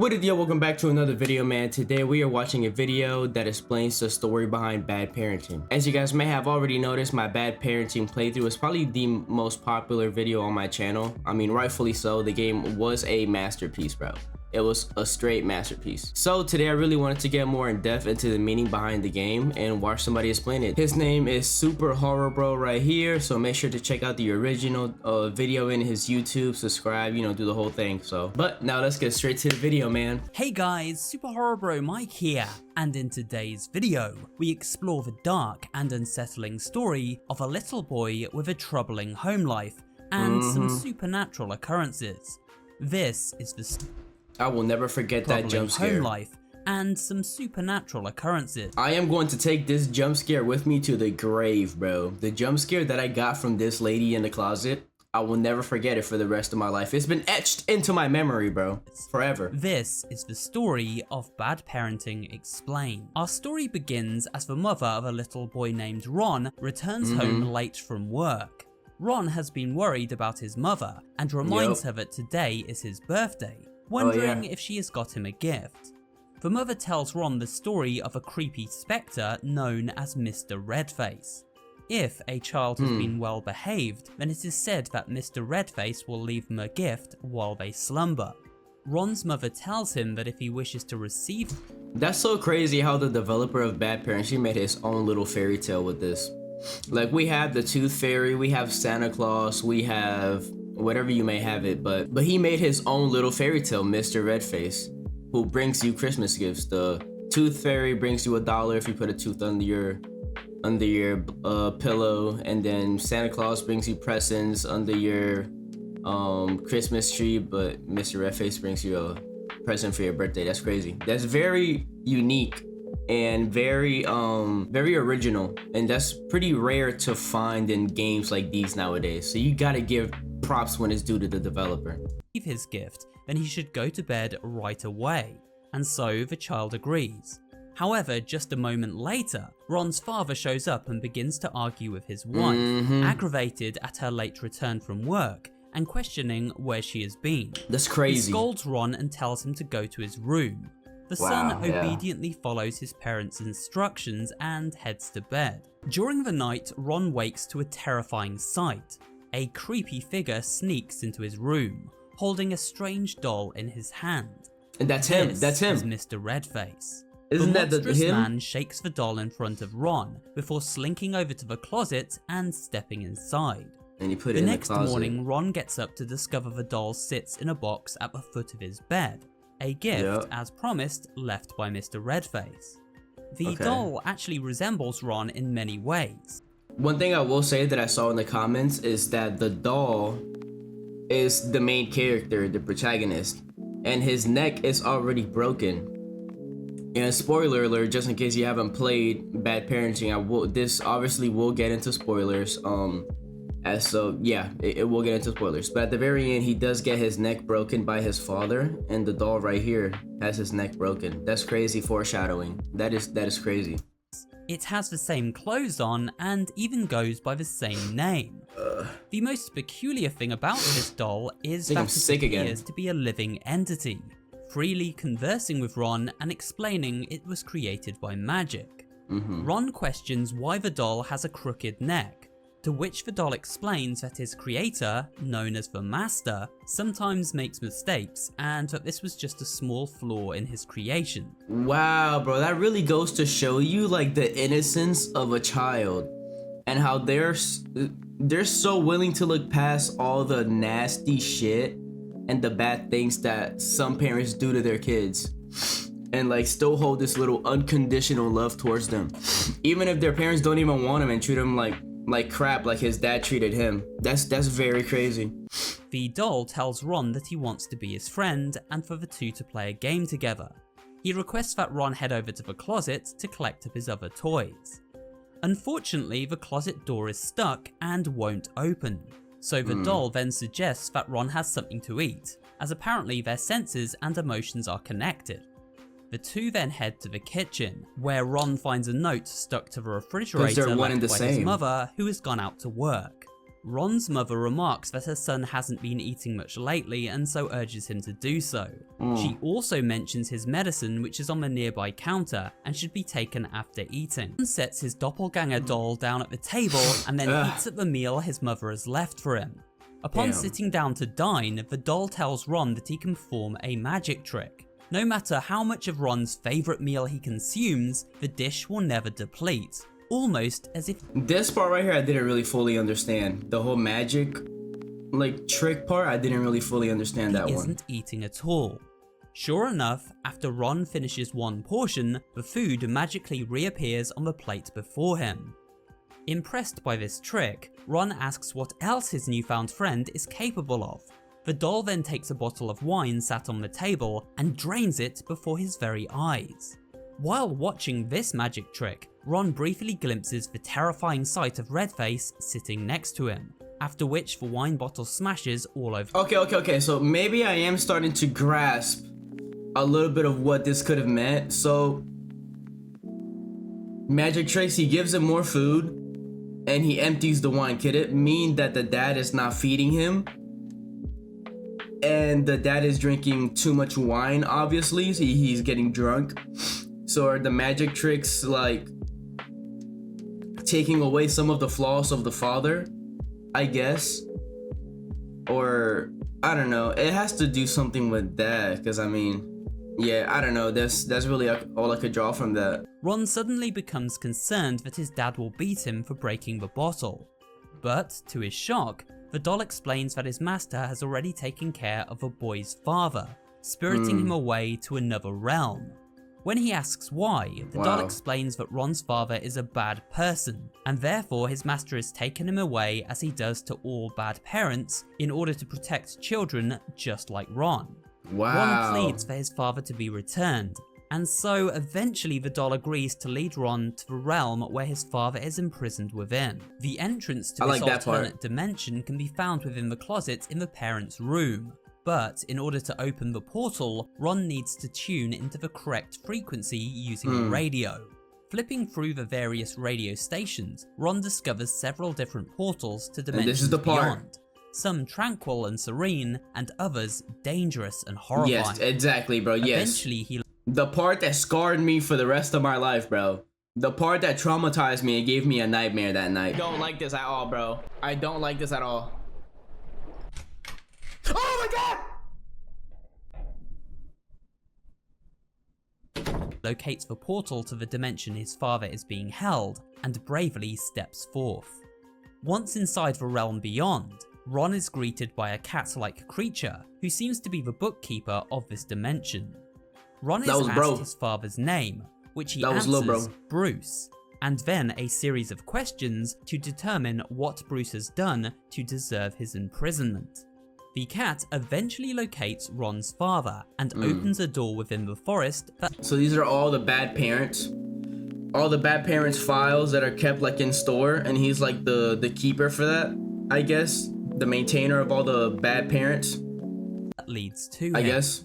What is, yo, welcome back to another video, man. Today we are watching a video that explains the story behind bad parenting. As you guys may have already noticed, my bad parenting playthrough is probably the most popular video on my channel. I mean, rightfully so. The game was a masterpiece, bro. It was a straight masterpiece. So today I really wanted to get more in depth into the meaning behind the game and watch somebody explain it. His name is Super Horror Bro right here, so make sure to check out the original video in his YouTube, subscribe, you know, do the whole thing. So, but now let's get straight to the video, man. Hey guys, Super Horror Bro Mike here, and in today's video, we explore the dark and unsettling story of a little boy with a troubling home life and some supernatural occurrences. This is the I will never forget that jump scare. Home life and some supernatural occurrences. I am going to take this jump scare with me to the grave, bro. The jump scare that I got from this lady in the closet, I will never forget it for the rest of my life. It's been etched into my memory, bro. Forever. This is the story of Bad Parenting Explained. Our story begins as the mother of a little boy named Ron returns home late from work. Ron has been worried about his mother and reminds her that today is his birthday, wondering if she has got him a gift. The mother tells Ron the story of a creepy spectre known as Mr. Redface. If a child has been well behaved, then it is said that Mr. Redface will leave them a gift while they slumber. Ron's mother tells him that if he wishes to receive... That's so crazy how the developer of Bad Parenting made his own little fairy tale with this. Like, we have the Tooth Fairy, we have Santa Claus, we have whatever you may have it, but he made his own little fairy tale, Mr. Redface, who brings you Christmas gifts. The Tooth Fairy brings you $1 if you put a tooth under your pillow, and then Santa Claus brings you presents under your Christmas tree, but Mr. Redface brings you a present for your birthday. That's crazy. That's very unique and very original, and that's pretty rare to find in games like these nowadays. So you gotta give props when it's due to the developer. His gift, then he should go to bed right away, and so the child agrees. However, just a moment later, Ron's father shows up and begins to argue with his wife, aggravated at her late return from work and questioning where she has been. That's crazy. He scolds Ron and tells him to go to his room. The son obediently follows his parents' instructions and heads to bed. During the night, Ron wakes to a terrifying sight. A creepy figure sneaks into his room, holding a strange doll in his hand. And that's him. That's him. Is Mr. Redface. Isn't that the him? Man shakes the doll in front of Ron before slinking over to the closet and stepping inside. And you put it in the closet. The next morning, Ron gets up to discover the doll sits in a box at the foot of his bed. A gift, as promised, left by Mr. Redface. The doll actually resembles Ron in many ways. One thing I will say that I saw in the comments is that the doll is the main character, the protagonist, and his neck is already broken. And spoiler alert, just in case you haven't played Bad Parenting, this obviously will get into spoilers. It will get into spoilers. But at the very end, he does get his neck broken by his father, and the doll right here has his neck broken. That's crazy foreshadowing. That is crazy. It has the same clothes on and even goes by the same name. The most peculiar thing about this doll is that it appears to be a living entity, freely conversing with Ron and explaining it was created by magic. Ron questions why the doll has a crooked neck, to which the doll explains that his creator, known as the Master, sometimes makes mistakes and that this was just a small flaw in his creation. Wow, bro, that really goes to show you like the innocence of a child and how they're so willing to look past all the nasty shit and the bad things that some parents do to their kids and like still hold this little unconditional love towards them, even if their parents don't even want them and treat them like crap, like his dad treated him. That's very crazy. The doll tells Ron that he wants to be his friend and for the two to play a game together. He requests that Ron head over to the closet to collect up his other toys. Unfortunately, the closet door is stuck and won't open, so the doll then suggests that Ron has something to eat, as apparently their senses and emotions are connected. The two then head to the kitchen, where Ron finds a note stuck to the refrigerator left by his mother, who has gone out to work. Ron's mother remarks that her son hasn't been eating much lately and so urges him to do so. She also mentions his medicine, which is on the nearby counter and should be taken after eating. Ron sets his doppelganger doll down at the table and then eats at the meal his mother has left for him. Upon sitting down to dine, the doll tells Ron that he can perform a magic trick. No matter how much of Ron's favourite meal he consumes, the dish will never deplete. Almost as if this part right here I didn't really fully understand. The whole magic like trick part, I didn't really fully understand that he one. isn't eating at all. Sure enough, after Ron finishes one portion, the food magically reappears on the plate before him. Impressed by this trick, Ron asks what else his newfound friend is capable of. The doll then takes a bottle of wine sat on the table and drains it before his very eyes. While watching this magic trick, Ron briefly glimpses the terrifying sight of Redface sitting next to him, after which the wine bottle smashes all over. Okay, so maybe I am starting to grasp a little bit of what this could have meant. So, magic tricks, he gives him more food, and he empties the wine. Could it mean that the dad is not feeding him? And the dad is drinking too much wine, obviously, so he's getting drunk. So are the magic tricks like taking away some of the flaws of the father, I guess? Or I don't know, it has to do something with that, because I mean, yeah, I don't know, that's really all I could draw from that. Ron suddenly becomes concerned that his dad will beat him for breaking the bottle. But to his shock, the doll explains that his master has already taken care of the boy's father, spiriting him away to another realm. When he asks why, the doll explains that Ron's father is a bad person, and therefore his master has taken him away as he does to all bad parents in order to protect children just like Ron. Ron pleads for his father to be returned, and so eventually the doll agrees to lead Ron to the realm where his father is imprisoned within. The entrance to this alternate dimension can be found within the closet in the parents' room. But in order to open the portal, Ron needs to tune into the correct frequency using a radio. Flipping through the various radio stations, Ron discovers several different portals to dimensions beyond. Some tranquil and serene, and others dangerous and horrifying. Yes, exactly, bro, yes. Eventually the part that scarred me for the rest of my life, bro. The part that traumatized me and gave me a nightmare that night. I don't like this at all, bro. I don't like this at all. Oh my god! Locates the portal to the dimension his father is being held, and bravely steps forth. Once inside the realm beyond, Ron is greeted by a cat-like creature who seems to be the bookkeeper of this dimension. Ron is asked his father's name, which he answers Bruce, and then a series of questions to determine what Bruce has done to deserve his imprisonment. The cat eventually locates Ron's father and opens a door within the forest that— So these are all the bad parents? All the bad parents' files that are kept like in store, and he's like the keeper for that, I guess? The maintainer of all the bad parents? That leads to him. I guess.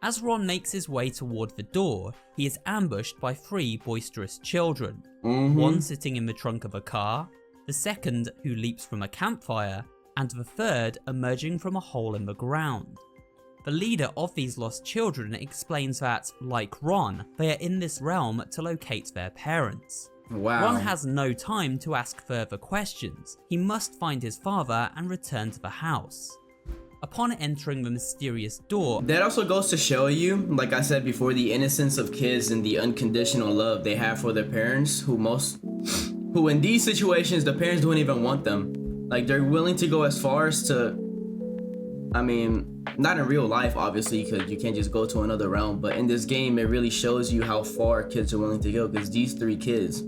As Ron makes his way toward the door, he is ambushed by 3 boisterous children. One sitting in the trunk of a car, the second who leaps from a campfire, and the third emerging from a hole in the ground. The leader of these lost children explains that, like Ron, they are in this realm to locate their parents. Ron has no time to ask further questions. He must find his father and return to the house. Upon entering the mysterious door— That also goes to show you, like I said before, the innocence of kids and the unconditional love they have for their parents, who in these situations, the parents don't even want them. Like, they're willing to go as far as to, I mean, not in real life, obviously, because you can't just go to another realm, but in this game, it really shows you how far kids are willing to go, because these 3 kids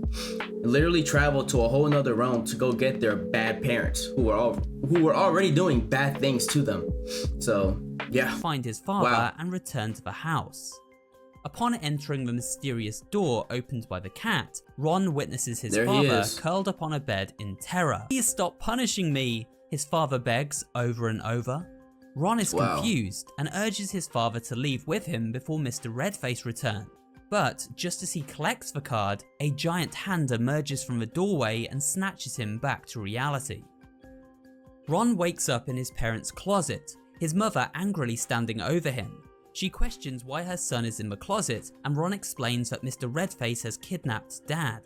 literally traveled to a whole nother realm to go get their bad parents, who were already doing bad things to them. So, yeah. Find his father and return to the house. Upon entering the mysterious door opened by the cat, Ron witnesses his father curled up on a bed in terror. "Please stop punishing me," his father begs over and over. Ron is confused and urges his father to leave with him before Mr. Redface returns. But just as he collects the card, a giant hand emerges from the doorway and snatches him back to reality. Ron wakes up in his parents' closet, his mother angrily standing over him. She questions why her son is in the closet, and Ron explains that Mr. Redface has kidnapped Dad.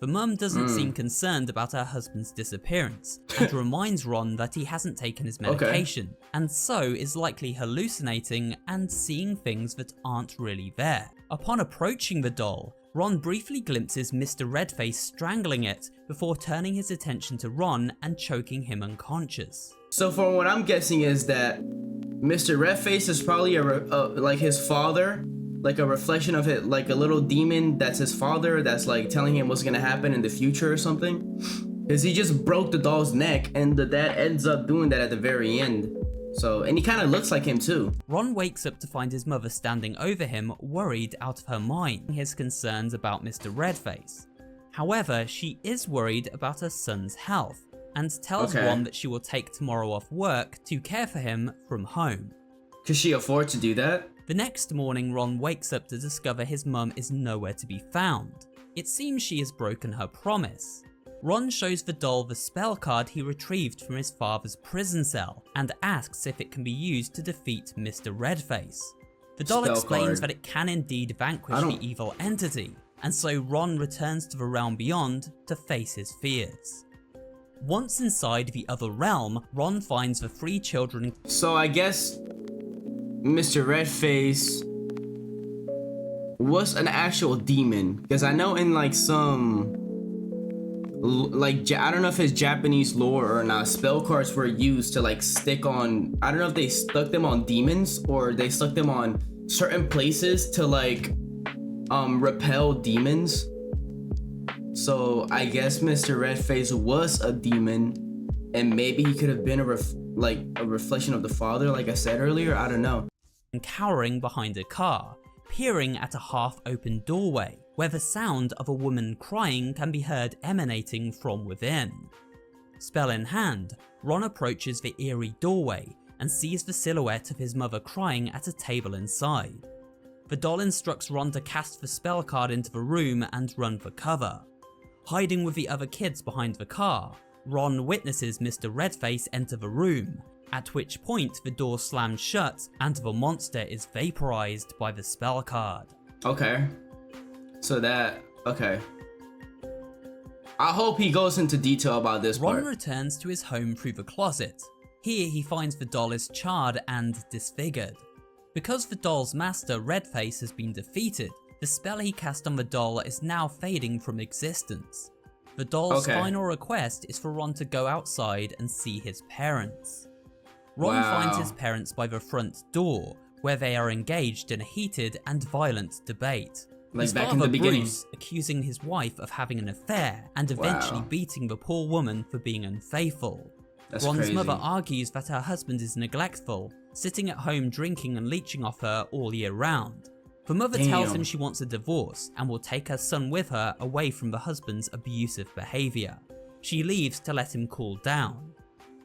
The mum doesn't seem concerned about her husband's disappearance, and reminds Ron that he hasn't taken his medication, and so is likely hallucinating and seeing things that aren't really there. Upon approaching the doll, Ron briefly glimpses Mr. Redface strangling it before turning his attention to Ron and choking him unconscious. So from what I'm guessing is that Mr. Redface is probably like his father, like a reflection of it, like a little demon that's his father that's like telling him what's gonna happen in the future or something. Because he just broke the doll's neck and the dad ends up doing that at the very end. So, and he kind of looks like him too. Ron wakes up to find his mother standing over him, worried out of her mind, his concerns about Mr. Redface. However, she is worried about her son's health, and tells Ron that she will take tomorrow off work to care for him from home. Could she afford to do that? The next morning, Ron wakes up to discover his mum is nowhere to be found. It seems she has broken her promise. Ron shows the doll the spell card he retrieved from his father's prison cell, and asks if it can be used to defeat Mr. Redface. The doll explains that it can indeed vanquish the evil entity, and so Ron returns to the realm beyond to face his fears. Once inside the other realm, Ron finds the 3 children. So I guess Mr. Redface was an actual demon, because I know in like some, like, I don't know if it's Japanese lore or not, spell cards were used to like stick on, I don't know if they stuck them on demons or they stuck them on certain places to like repel demons. So I guess Mr. Redface was a demon, and maybe he could have been a reflection of the father, like I said earlier. I don't know. Cowering behind a car, peering at a half-open doorway, where the sound of a woman crying can be heard emanating from within. Spell in hand, Ron approaches the eerie doorway and sees the silhouette of his mother crying at a table inside. The doll instructs Ron to cast the spell card into the room and run for cover. Hiding with the other kids behind the car, Ron witnesses Mr. Redface enter the room, at which point the door slams shut and the monster is vaporized by the spell card. Okay. So that, okay. I hope he goes into detail about this part. Ron returns to his home through the closet. Here he finds the doll is charred and disfigured. Because the doll's master, Redface, has been defeated, the spell he cast on the doll is now fading from existence. The doll's final request is for Ron to go outside and see his parents. Ron finds his parents by the front door, where they are engaged in a heated and violent debate. Like his back father, in the beginning. Bruce, accusing his wife of having an affair and eventually beating the poor woman for being unfaithful. That's Ron's crazy. mother argues that her husband is neglectful, sitting at home drinking and leeching off her all year round. The mother tells him she wants a divorce and will take her son with her away from the husband's abusive behaviour. She leaves to let him cool down.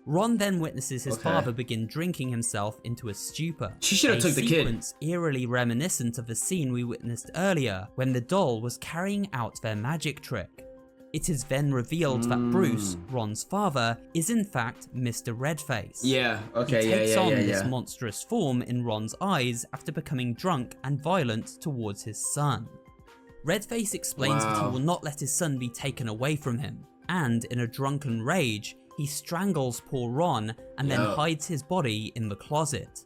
Ron then witnesses his father begin drinking himself into a stupor. She should have took the kid. A sequence eerily reminiscent of the scene we witnessed earlier when the doll was carrying out their magic trick. It is then revealed that Bruce, Ron's father, is in fact Mr. Redface. Yeah, okay, He takes on this yeah. monstrous form in Ron's eyes after becoming drunk and violent towards his son. Redface explains that he will not let his son be taken away from him, and in a drunken rage, he strangles poor Ron and then hides his body in the closet.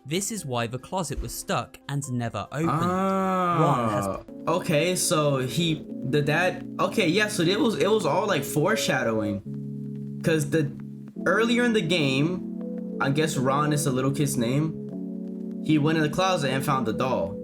This is why the closet was stuck and never opened. Ron has... Okay, so the dad, okay, yeah, so it was all like foreshadowing. Cause earlier in the game, I guess Ron is the little kid's name, he went in the closet and found the doll.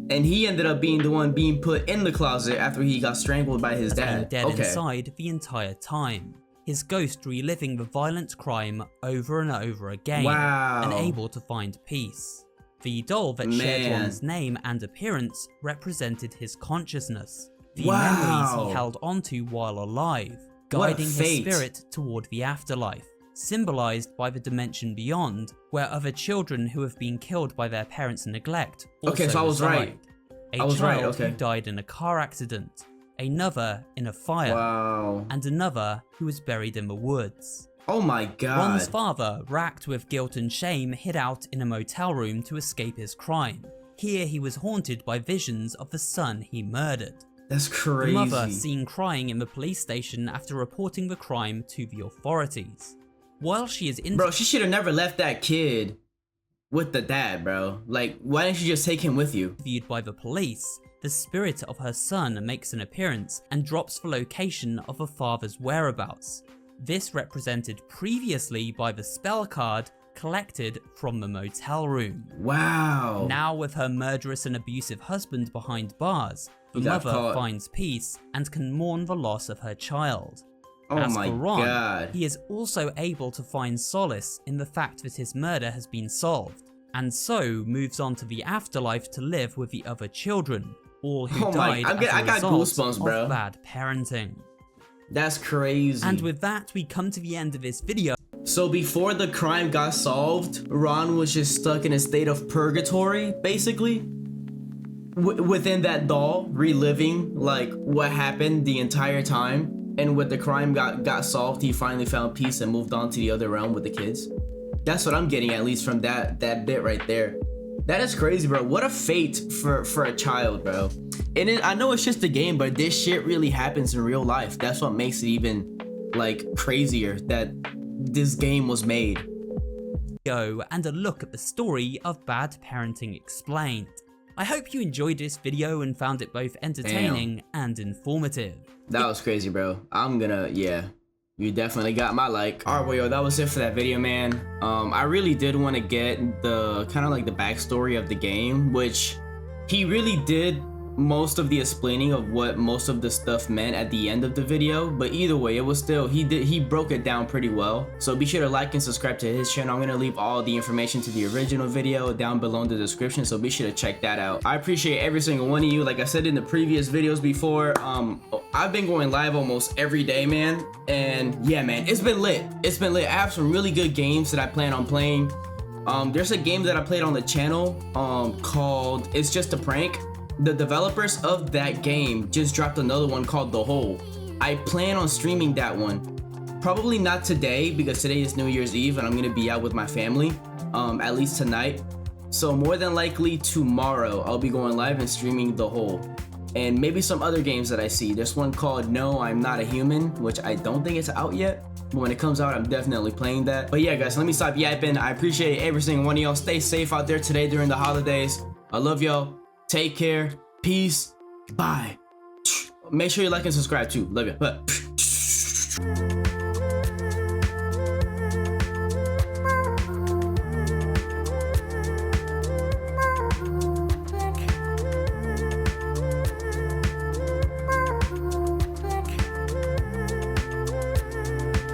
And he ended up being the one being put in the closet after he got strangled by his dad. Dead inside the entire time. His ghost reliving the violent crime over and over again, unable to find peace. The doll that shared Ron's name and appearance represented his consciousness, the memories he held onto while alive, guiding his spirit toward the afterlife, symbolized by the dimension beyond, where other children who have been killed by their parents' neglect also so I was reside. right. A child who died in a car accident, another in a fire, and another who was buried in the woods. Oh my god. Ron's father, racked with guilt and shame, hid out in a motel room to escape his crime. Here he was haunted by visions of the son he murdered. That's crazy. The mother seen crying in the police station after reporting the crime to the authorities. While she is Bro, she should have never left that kid with the dad, bro. Like, why didn't you just take him with you? interviewed by the police, the spirit of her son makes an appearance and drops the location of her father's whereabouts. This represented previously by the spell card collected from the motel room. Wow. Now with her murderous and abusive husband behind bars, the He got mother caught. finds peace and can mourn the loss of her child. Oh As my for Ron, god. he is also able to find solace in the fact that his murder has been solved, and so moves on to the afterlife to live with the other children, all who Oh my- died I as got a result goosebumps, bro. of bad parenting. That's crazy. And with that, we come to the end of this video. So before the crime got solved, Ron was just stuck in a state of purgatory, basically. Within that doll, reliving like what happened the entire time. And when the crime got solved, he finally found peace and moved on to the other realm with the kids. That's what I'm getting, at least from that bit right there. That is crazy, bro. What a fate for a child, bro. And I know it's just a game, but this shit really happens in real life. That's what makes it even like crazier that this game was made. And a look at the story of Bad Parenting Explained. I hope you enjoyed this video and found it both entertaining and informative. That was crazy, bro. Yeah. You definitely got my like. Alright, well, yo, that was it for that video, man. I really did want to get the kind of like the backstory of the game, which he really did most of the explaining of what most of the stuff meant at the end of the video, but either way, it was still, he broke it down pretty well. So be sure to like and subscribe to his channel. I'm gonna leave all the information to the original video down below in the description, so be sure to check that out. I appreciate every single one of you. Like I said in the previous videos before, I've been going live almost every day, man, and yeah, man, it's been lit. It's been lit. I have some really good games that I plan on playing. There's a game that I played on the channel called It's Just a Prank. The developers of that game just dropped another one called The Hole. I plan on streaming that one. Probably not today because today is New Year's Eve and I'm gonna be out with my family, at least tonight. So more than likely tomorrow I'll be going live and streaming The Hole. And maybe some other games that I see. There's one called No, I'm Not a Human, which I don't think it's out yet. But when it comes out, I'm definitely playing that. But yeah, guys, let me stop yapping. I appreciate every single one of y'all. Stay safe out there today during the holidays. I love y'all. Take care. Peace. Bye. Make sure you like and subscribe too. Love you. Bye.